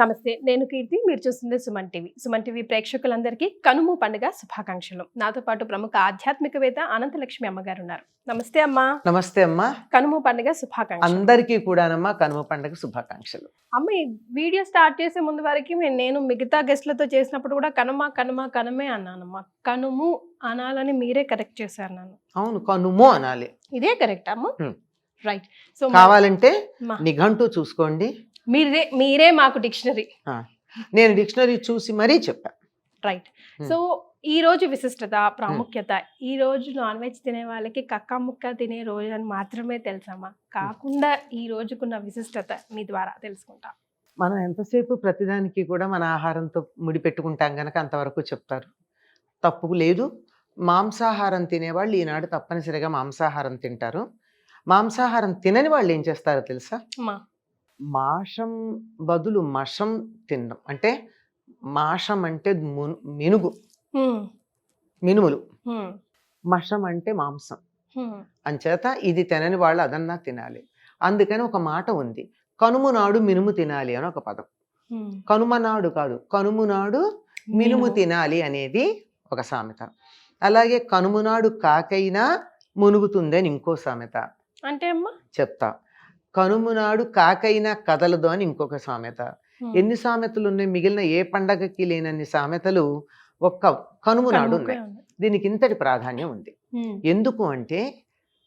నమస్తే, నేను కీర్తి. మీరు చూస్తుంది సుమన్ టీవీ. సుమన్ టీవీ ప్రేక్షకులందరికీ కనుమ పండుగ శుభాకాంక్షలు. నాతో పాటు ప్రముఖ ఆధ్యాత్మికవేత్త అనంతలక్ష్మి అమ్మగారు ఉన్నారు. నమస్తే అమ్మా. నమస్తే అమ్మా. కనుమ పండుగ శుభాకాంక్షలు అందరికీ కూడానమ్మా కనుమ పండుగ శుభాకాంక్షలు. అమ్మ, ఈ వీడియో స్టార్ట్ చేసే ముందు వరకు నేను మిగతా గెస్ట్లతో చేసినప్పుడు కూడా కనుమే అన్నానమ్మా. కనుము అనాలని మీరే కరెక్ట్ చేశారు నన్ను. అవును, కనుము అనాలి. ఇదే కరెక్ట్ అమ్మా. రైట్. సో కావాలంటే నిఘంటు చూసుకోండి. మీరే మాకు డిక్షనరీ. నేను డిక్షనరీ చూసి మరీ చెప్పా. రైట్. సో ఈ రోజు విశిష్టత, ప్రాముఖ్యత, ఈ రోజు నాన్ వెజ్ తినే వాళ్ళకి కక్క ముక్క తినే రోజు అని మాత్రమే తెలుసమ్మా, కాకుండా ఈ రోజుకున్న విశిష్టత మీ ద్వారా తెలుసుకుంటాం. మనం ఎంతసేపు ప్రతిదానికి కూడా మన ఆహారంతో ముడిపెట్టుకుంటాం గనక అంతవరకు చెప్తారు. తప్పు లేదు. మాంసాహారం తినేవాళ్ళు ఈనాడు తప్పనిసరిగా మాంసాహారం తింటారు. మాంసాహారం తినని వాళ్ళు ఏం చేస్తారో తెలుసా? మాషం బదులు మషం తినడం. అంటే మాషం అంటే మినుములు, మషం అంటే మాంసం. అంచేత ఇది తినని వాళ్ళు అదన్నా తినాలి. అందుకని ఒక మాట ఉంది, కనుము నాడు మినుము తినాలి అని ఒక పదం. కనుమ నాడు కాదు, కనుము నాడు మినుము తినాలి అనేది ఒక సామెత. అలాగే కనుము నాడు కాకైనా మునుగుతుందని ఇంకో సామెత. అంటే అమ్మా చెప్తా. కనుము నాడు కాకైనా కదలదు అని ఇంకొక సామెత. ఎన్ని సామెతలు ఉన్నాయి? మిగిలిన ఏ పండగకి లేనన్ని సామెతలు ఒక్క కనుము నాడు ఉన్నాయి. దీనికి ఇంతటి ప్రాధాన్యం ఉంది. ఎందుకు అంటే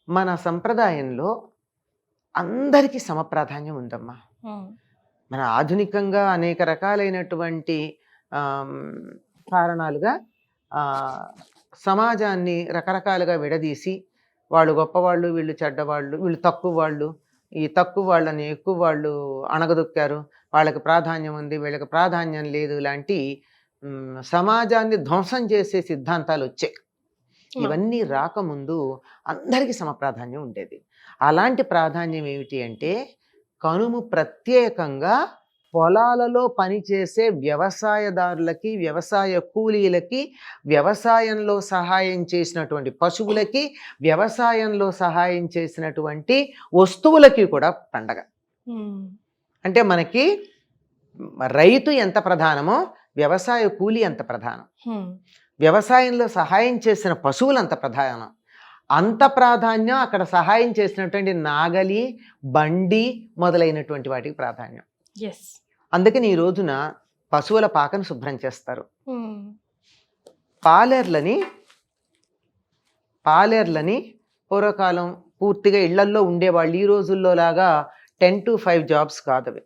మన సంప్రదాయంలో అందరికీ సమప్రాధాన్యం ఉందమ్మా. మన ఆధునికంగా అనేక రకాలైనటువంటి కారణాలుగా సమాజాన్ని రకరకాలుగా విడదీసి వాళ్ళు గొప్పవాళ్ళు, వీళ్ళు చెడ్డవాళ్ళు, వీళ్ళు తక్కువ వాళ్ళు, ఈ తక్కువ వాళ్ళని ఎక్కువ వాళ్ళు అణగదొక్కారు, వాళ్ళకి ప్రాధాన్యం ఉంది, వీళ్ళకి ప్రాధాన్యం లేదు లాంటి సమాజాన్ని ధ్వంసం చేసే సిద్ధాంతాలు వచ్చాయి. ఇవన్నీ రాకముందు అందరికీ సమప్రాధాన్యం ఉండేది. అలాంటి ప్రాధాన్యం ఏమిటి అంటే కనుము ప్రత్యేకంగా పొలాలలో పనిచేసే వ్యవసాయదారులకి, వ్యవసాయ కూలీలకి, వ్యవసాయంలో సహాయం చేసినటువంటి పశువులకి, వ్యవసాయంలో సహాయం చేసినటువంటి వస్తువులకి కూడా పండగ. అంటే మనకి రైతు ఎంత ప్రధానమో వ్యవసాయ కూలీ అంత ప్రధానం, వ్యవసాయంలో సహాయం చేసిన పశువులు అంత ప్రధానం. అంత ప్రాధాన్యం అక్కడ సహాయం చేసినటువంటి నాగలి, బండి మొదలైనటువంటి వాటికి ప్రాధాన్యం. అందుకని ఈ రోజున పశువుల పాకను శుభ్రం చేస్తారు. పాలేర్లని పూర్వకాలం పూర్తిగా ఇళ్లల్లో ఉండేవాళ్ళు. ఈ రోజుల్లో లాగా 10 to 5 జాబ్స్ కాదు అవి.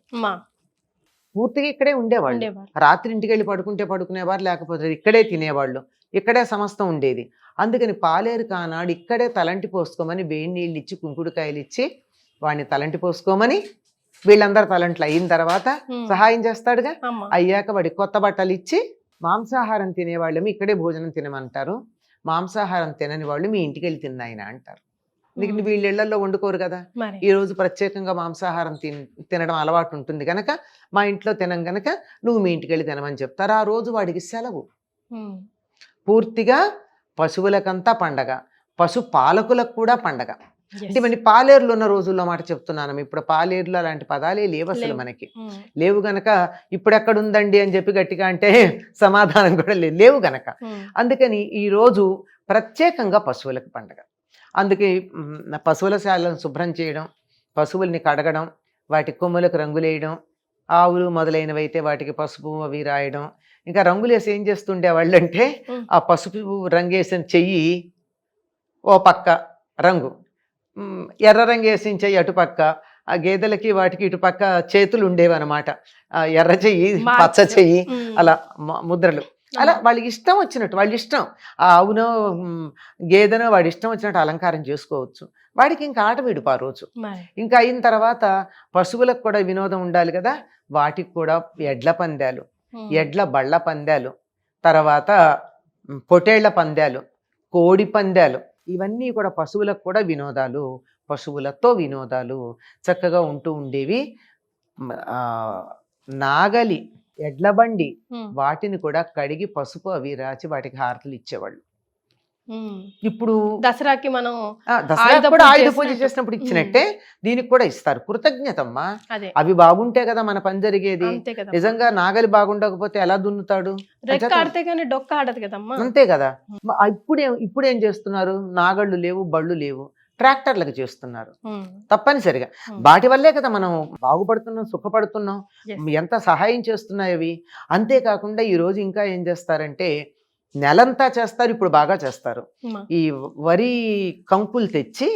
పూర్తిగా ఇక్కడే ఉండేవాళ్ళు. రాత్రి ఇంటికి వెళ్ళి పడుకునేవారు, లేకపోతే ఇక్కడే తినేవాళ్ళు, ఇక్కడే సమస్తం ఉండేది. అందుకని పాలేరు కానాడు ఇక్కడే తలంటి పోసుకోమని వేడి నీళ్ళు ఇచ్చి, కుంకుడుకాయలు ఇచ్చి వాడిని తలంటి పోసుకోమని, వీళ్ళందరూ తలంట్లు అయిన తర్వాత సహాయం చేస్తాడుగా, అయ్యాక వాడి కొత్త బట్టలు ఇచ్చి, మాంసాహారం తినేవాళ్ళేమో ఇక్కడే భోజనం తినమంటారు, మాంసాహారం తినని వాళ్ళు మీ ఇంటికి వెళ్ళి తిన్నాయన అంటారు. ఎందుకంటే వీళ్ళ ఇళ్లలో వండుకోరు కదా. ఈ రోజు ప్రత్యేకంగా మాంసాహారం తినడం అలవాటు ఉంటుంది కనుక మా ఇంట్లో తినం గనక నువ్వు మీ ఇంటికి వెళ్ళి తినమని చెప్తారు. ఆ రోజు వాడికి సెలవు. పూర్తిగా పశువులకంతా పండగ, పశు పాలకులకు కూడా పండగ. అంటే మరి పాలేరులు ఉన్న రోజుల్లో మాట చెప్తున్నాను. ఇప్పుడు పాలేరులు అలాంటి పదాలే లేవు అసలు, మనకి లేవు గనక ఇప్పుడు ఎక్కడుందండి అని చెప్పి గట్టిగా అంటే సమాధానం కూడా లేవు గనక. అందుకని ఈ రోజు ప్రత్యేకంగా పశువులకు పండగ. అందుకే పశువుల శాలను శుభ్రం చేయడం, పశువుల్ని కడగడం, వాటి కొమ్ములకు రంగులేయడం, ఆవులు మొదలైనవి అయితే వాటికి పసుపు అవి రాయడం. ఇంకా రంగులేసి ఏం చేస్తుండే వాళ్ళు అంటే ఆ పసుపు రంగేసిన చెయ్యి ఓ పక్క రంగు, ఎర్ర రంగు వేసిన చెయ్యి అటుపక్క, ఆ గేదెలకి వాటికి ఇటుపక్క చేతులు ఉండేవి అనమాట. ఎర్ర చెయ్యి, పచ్చ చెయ్యి, అలా ముద్రలు. అలా వాళ్ళకి ఇష్టం వచ్చినట్టు, వాళ్ళ ఇష్టం, ఆ ఆవునో గేదెనో వాడి ఇష్టం వచ్చినట్టు అలంకారం చేసుకోవచ్చు. వాడికి ఇంకా ఆట విడుపు ఆ రోజు. ఇంకా అయిన తర్వాత పశువులకు కూడా వినోదం ఉండాలి కదా, వాటికి కూడా ఎడ్ల పందాలు, ఎడ్ల బళ్ళ పందాలు, తర్వాత పొటేళ్ల పందాలు, కోడి పందాలు, ఇవన్నీ కూడా పశువులకు కూడా వినోదాలు, పశువులతో వినోదాలు చక్కగా ఉంటూ ఉండేవి. నాగలి, ఎడ్ల బండి, వాటిని కూడా కడిగి పసుపు అవి రాచి వాటికి హారతులు ఇచ్చేవాళ్ళు. ఇప్పుడు దసరాకి మనం దసరా కూడా ఆయుధ పూజ చేసినప్పుడు ఇచ్చినట్టే దీనికి కూడా ఇస్తారు. కృతజ్ఞతమ్మా. అవి బాగుంటే కదా మన పని జరిగేది. నిజంగా నాగలి బాగుండకపోతే ఎలా దున్నుతాడు? డొక్క ఆడదు కదమ్మా. అంతే కదా. ఇప్పుడేం చేస్తున్నారు? నాగళ్ళు లేవు, బళ్ళు లేవు, ట్రాక్టర్లకు చేస్తున్నారు. తప్పనిసరిగా వాటి వల్లే కదా మనం బాగుపడుతున్నాం, సుఖపడుతున్నాం. ఎంత సహాయం చేస్తున్నాయి అవి. అంతేకాకుండా ఈ రోజు ఇంకా ఏం చేస్తారంటే నెలంతా చేస్తారు. ఇప్పుడు బాగా చేస్తారు. ఈ వరి కంకులు తెచ్చి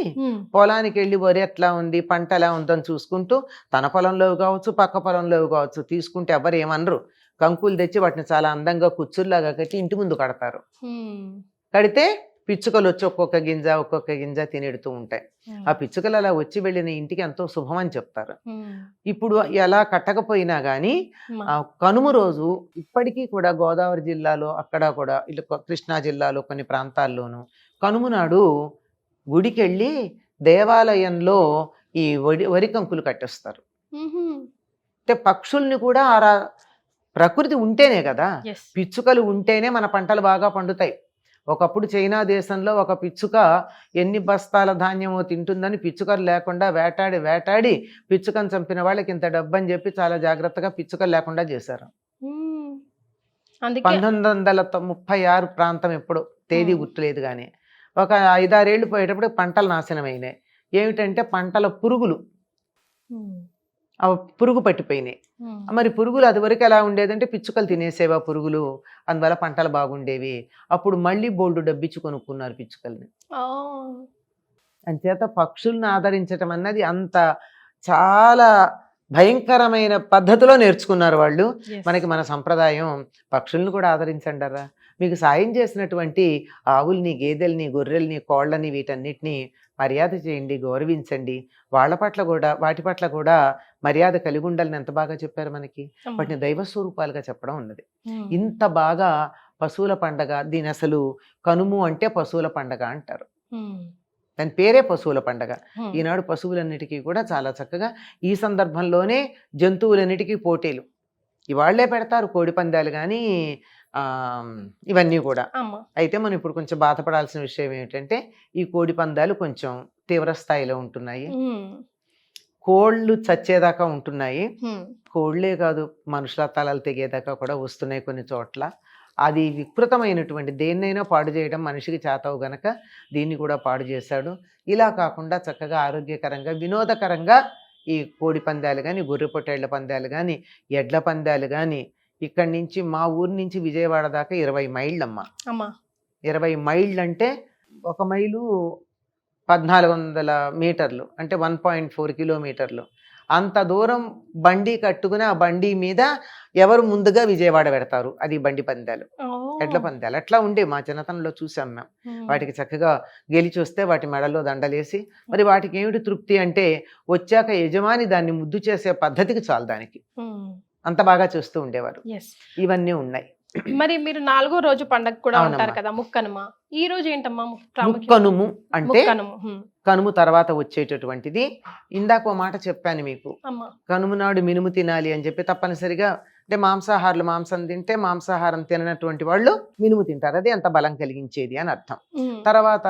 పొలానికి వెళ్ళి వరి ఎట్లా ఉంది, పంట ఎలా ఉందని చూసుకుంటూ తన పొలంలో కావచ్చు, పక్క పొలంలో కావచ్చు తీసుకుంటే ఎవరు ఏమనరు. కంకులు తెచ్చి వాటిని చాలా అందంగా కుచ్చుల్లాగా కట్టి ఇంటి ముందు కడతారు. కడితే పిచ్చుకలు వచ్చి ఒక్కొక్క గింజ తినేడుతూ ఉంటాయి. ఆ పిచ్చుకలు అలా వచ్చి వెళ్ళిన ఇంటికి ఎంతో శుభం అని చెప్తారు. ఇప్పుడు ఎలా కట్టకపోయినా గానీ కనుమ రోజు ఇప్పటికీ కూడా గోదావరి జిల్లాలో అక్కడ కూడా కృష్ణా జిల్లాలో కొన్ని ప్రాంతాల్లోనూ కనుమ నాడు గుడికెళ్ళి దేవాలయంలో ఈ వరి కంకులు కట్టేస్తారు. అంటే పక్షుల్ని కూడా ప్రకృతి ఉంటేనే కదా, పిచ్చుకలు ఉంటేనే మన పంటలు బాగా పండుతాయి. ఒకప్పుడు చైనా దేశంలో ఒక పిచ్చుక ఎన్ని బస్తాల ధాన్యమో తింటుందని పిచ్చుకలు లేకుండా వేటాడి పిచ్చుకను చంపిన వాళ్ళకి ఇంత డబ్బు అని చెప్పి చాలా జాగ్రత్తగా పిచ్చుకలు లేకుండా చేశారు. 1936 ప్రాంతం ఎప్పుడు తేదీ గుర్తులేదు కానీ ఒక 5-6 ఏళ్ళు పోయేటప్పుడు పంటలు నాశనమైనాయి. ఏమిటంటే పంటల పురుగులు పురుగు పట్టిపోయినాయి. మరి పురుగులు అది వరకు ఎలా ఉండేదంటే పిచ్చుకలు తినేసేవా పురుగులు, అందువల్ల పంటలు బాగుండేవి. అప్పుడు మళ్ళీ బోల్డు డబ్బిచ్చి కొనుక్కున్నారు పిచ్చుకల్ని. అంచేత పక్షుల్ని ఆదరించటం అన్నది అంత చాలా భయంకరమైన పద్ధతిలో నేర్చుకున్నారు వాళ్ళు. మనకి మన సంప్రదాయం పక్షుల్ని కూడా ఆదరించండరా. మీకు సాయం చేసినటువంటి ఆవుల్ని, గేదెల్ని, గొర్రెల్ని, కోళ్ళని వీటన్నిటిని మర్యాద చేయండి, గౌరవించండి. వాటి పట్ల కూడా మర్యాద కలిగి ఉండాలని ఎంత బాగా చెప్పారు మనకి. వాటిని దైవ స్వరూపాలుగా చెప్పడం ఉన్నది. ఇంత బాగా పశువుల పండగ, దీని అసలు కనుము అంటే పశువుల పండగ అంటారు. దాని పేరే పశువుల పండగ. ఈనాడు పశువులన్నిటికీ కూడా చాలా చక్కగా ఈ సందర్భంలోనే జంతువులన్నిటికీ పోటీలు ఇవాళ్లే పెడతారు, కోడి పందాలు కానీ ఇవన్నీ కూడా. అయితే మనం ఇప్పుడు కొంచెం బాధపడాల్సిన విషయం ఏమిటంటే ఈ కోడి పందాలు కొంచెం తీవ్ర స్థాయిలో ఉంటున్నాయి. కోళ్ళు చచ్చేదాకా ఉంటున్నాయి. కోళ్లే కాదు, మనుషుల తలలు తెగేదాకా కూడా వస్తున్నాయి కొన్ని చోట్ల. అది వికృతమైనటువంటి దేన్నైనా పాడు చేయడం మనిషికి చేతవు గనక దీన్ని కూడా పాడు చేశాడు. ఇలా కాకుండా చక్కగా ఆరోగ్యకరంగా వినోదకరంగా ఈ కోడి పందాలు కానీ, గొర్రె పొట్టేళ్ల పందాలు కానీ, ఎడ్ల పందాలు కానీ, ఇక్కడి నుంచి మా ఊరు నుంచి విజయవాడ దాకా 20 మైళ్ళమ్మా. 20 మైళ్ళు అంటే 1 మైలు 1400 మీటర్లు, అంటే 1.4 కిలోమీటర్లు. అంత దూరం బండి కట్టుకుని ఆ బండి మీద ఎవరు ముందుగా విజయవాడ పెడతారు, అది బండి పందాలు, ఎడ్ల పందాలు. అట్లా ఉండే మా చిన్నతనంలో చూసాం మేము. వాటికి చక్కగా గెలిచి వస్తే వాటి మెడలో దండలేసి, మరి వాటికి ఏమిటి తృప్తి అంటే వచ్చాక యజమాని దాన్ని ముద్దు చేసే పద్ధతికి చాలు దానికి, అంత బాగా చూస్తూ ఉండేవారు. ఇవన్నీ ఉన్నాయి. మరి మీరు 4వ రోజు పండగ కూడా ఉంటారు కదా, ముక్కనుమ. ఈ రోజు ఏంటమ్మా ముక్కనుము అంటే కనుము తర్వాత వచ్చేటటువంటిది. ఇందాక ఓ మాట చెప్పాను మీకు, కనుము నాడు మినుము తినాలి అని చెప్పి. తప్పనిసరిగా అంటే మాంసాహారులు మాంసం తింటే, మాంసాహారం తిననటువంటి వాళ్ళు మినుము తింటారు, అది అంత బలం కలిగించేది అని అర్థం. తర్వాత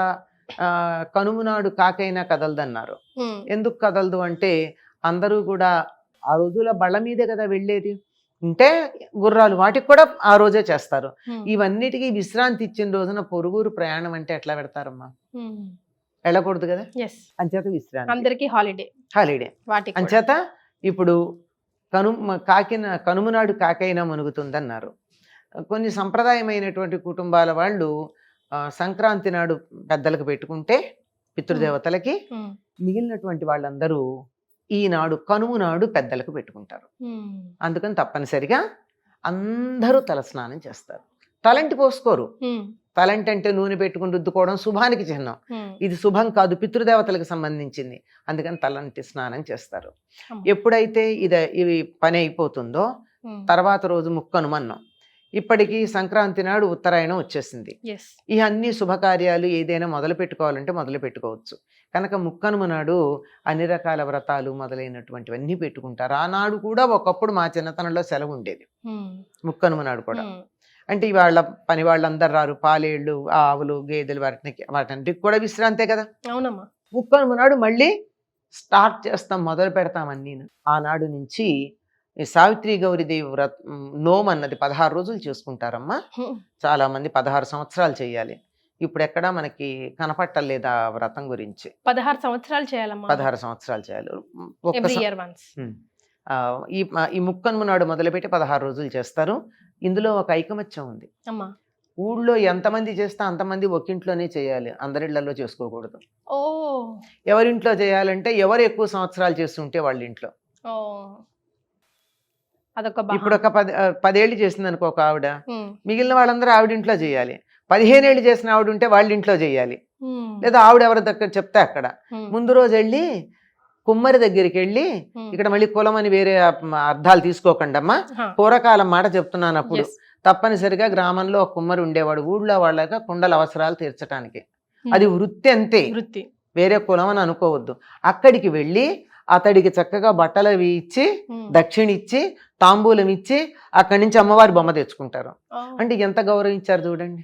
కనుము నాడు కాకైనా కదలదన్నారు. ఎందుకు కదలదు అంటే అందరూ కూడా ఆ రోజుల బళ్ళ మీదే కదా వెళ్ళేది. ఉంటే గుర్రాలు వాటికి కూడా ఆ రోజే చేస్తారు. ఇవన్నిటికీ విశ్రాంతి ఇచ్చిన రోజున పొరుగురు ప్రయాణం అంటే ఎట్లా పెడతారమ్మా? వెళ్ళకూడదు కదా. అంచేత విశ్రాంతి, అందరికీ హాలిడే. అంచేత ఇప్పుడు కనుమ నాడు కాకైనా మునుగుతుందన్నారు. కొన్ని సంప్రదాయమైనటువంటి కుటుంబాల వాళ్ళు సంక్రాంతి నాడు పెద్దలకు పెట్టుకుంటే పితృదేవతలకి, మిగిలినటువంటి వాళ్ళందరూ ఈనాడు కనుమ నాడు పెద్దలకు పెట్టుకుంటారు. అందుకని తప్పనిసరిగా అందరూ తలస్నానం చేస్తారు. తలంటి పోసుకోరు. తలంటి అంటే నూనె పెట్టుకుని రుద్దుకోవడం శుభానికి చిహ్నం. ఇది శుభం కాదు, పితృదేవతలకు సంబంధించింది. అందుకని తలంటి స్నానం చేస్తారు. ఎప్పుడైతే ఇవి పని అయిపోతుందో తర్వాత రోజు ముక్కనుమన్నం. ఇప్పటికీ సంక్రాంతి నాడు ఉత్తరాయణం వచ్చేసింది. ఈ అన్ని శుభకార్యాలు ఏదైనా మొదలు పెట్టుకోవాలంటే మొదలు పెట్టుకోవచ్చు. కనుక ముక్కనుమ నాడు అన్ని రకాల వ్రతాలు మొదలైనటువంటివన్నీ పెట్టుకుంటారు. ఆనాడు కూడా ఒకప్పుడు మా చిన్నతనంలో సెలవు ఉండేది, ముక్కనుమ నాడు కూడా. అంటే వాళ్ళ పని వాళ్ళందరూ రారు, పాలేళ్ళు ఆవులు గేదెలు వాటన్నిటికి కూడా విశ్రాంతే కదా. అవునమ్మా. ముక్కనుమ నాడు మళ్ళీ స్టార్ట్ చేస్తాం, మొదలు పెడతాం అన్నీ. ఆనాడు నుంచి ఈ సావిత్రి గౌరీదేవి నోము అన్నది 16 రోజులు చేసుకుంటారమ్మా. చాలా మంది 16 సంవత్సరాలు చేయాలి. ఇప్పుడు ఎక్కడా మనకి కనపట్టలేదు ఆ వ్రతం గురించి. 16 సంవత్సరాలు చేయాలమ్మా. 16 సంవత్సరాలు చేయాలి. Every year once. ఈ ముక్కనుమ నాడు మొదలుపెట్టి 16 రోజులు చేస్తారు. ఇందులో ఒక ఐకమత్యం ఉంది. అమ్మా. ఊళ్ళో ఎంతమంది చేస్తే అంతమంది ఒకింట్లోనే చేయాలి, అందరిళ్లలో చేసుకోకూడదు. ఓ. ఎవరింట్లో చేయాలంటే ఎవరు ఎక్కువ సంవత్సరాలు చేస్తుంటే వాళ్ళ ఇంట్లో. ఓ. అదొక ఇప్పుడు ఒక 10 ఏళ్ళు చేసింది అనుకో ఒక ఆవిడ, మిగిలిన వాళ్ళందరూ ఆవిడింట్లో చేయాలి. 15 ఏళ్ళు చేసిన ఆవిడ ఉంటే వాళ్ళ ఇంట్లో చేయాలి. లేదా ఆవిడ ఎవరి దగ్గర చెప్తే అక్కడ. ముందు రోజు వెళ్ళి కుమ్మరి దగ్గరికి వెళ్ళి, ఇక్కడ మళ్ళీ కులం అని వేరే అర్థాలు తీసుకోకండి అమ్మా, పూర్వకాలం మాట చెప్తున్నాను. అప్పుడు తప్పనిసరిగా గ్రామంలో ఒక కుమ్మరి ఉండేవాడు, ఊళ్ళో వాళ్ళగా కుండల అవసరాలు తీర్చడానికి. అది వృత్తి అంతే, వృత్తి, వేరే కులం అని అనుకోవద్దు. అక్కడికి వెళ్ళి అతడికి చక్కగా బట్టలు అవి ఇచ్చి, దక్షిణ ఇచ్చి, తాంబూలం ఇచ్చి, అక్కడి నుంచి అమ్మవారి బొమ్మ తెచ్చుకుంటారు. అంటే ఎంత గౌరవించారు చూడండి.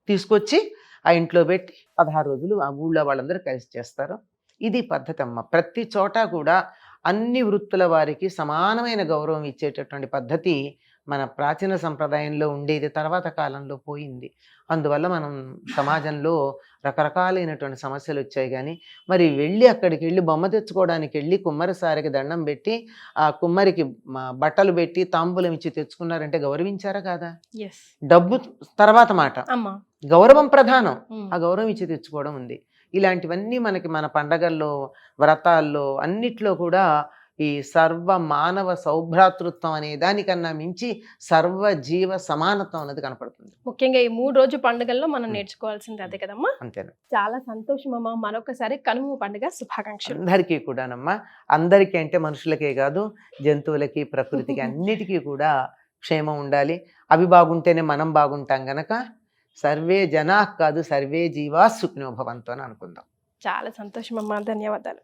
తీసుకొచ్చి ఆ ఇంట్లో పెట్టి 16 రోజులు ఆ ఊళ్ళో వాళ్ళందరూ కలిసి చేస్తారు. ఇది పద్ధతి అమ్మ. ప్రతి చోట కూడా అన్ని వృత్తుల వారికి సమానమైన గౌరవం ఇచ్చేటటువంటి పద్ధతి మన ప్రాచీన సంప్రదాయంలో ఉండేది, తర్వాత కాలంలో పోయింది. అందువల్ల మనం సమాజంలో రకరకాలైనటువంటి సమస్యలు వచ్చాయి. కానీ మరి వెళ్ళి అక్కడికి వెళ్ళి బొమ్మ తెచ్చుకోవడానికి వెళ్ళి కుమ్మరిసారికి దండం పెట్టి ఆ కుమ్మరికి బట్టలు పెట్టి తాంబూలం ఇచ్చి తెచ్చుకున్నారంటే గౌరవించారా కాదా? డబ్బు తర్వాత మాట, గౌరవం ప్రధానం. ఆ గౌరవం ఇచ్చి తెచ్చుకోవడం ఉంది. ఇలాంటివన్నీ మనకి మన పండగల్లో, వ్రతాల్లో అన్నిట్లో కూడా ఈ సర్వ మానవ సౌభ్రాతృత్వం అనే దానికన్నా మించి సర్వ జీవ సమానత్వం అనేది కనపడుతుంది. ముఖ్యంగా ఈ 3 రోజు పండుగల్లో మనం నేర్చుకోవాల్సింది అదే కదమ్మా. అంతేనా. చాలా సంతోషం అమ్మా. మరొకసారి కనుమ పండుగ శుభాకాంక్షలు. అందరికీ కూడానమ్మా. అందరికీ అంటే మనుషులకే కాదు, జంతువులకి, ప్రకృతికి అన్నిటికీ కూడా క్షేమం ఉండాలి. అవి బాగుంటేనే మనం బాగుంటాం గనక సర్వే జనా కాదు, సర్వే జీవా సుఖినో భవంతు అని అనుకుందాం. చాలా సంతోషం అమ్మా. ధన్యవాదాలు.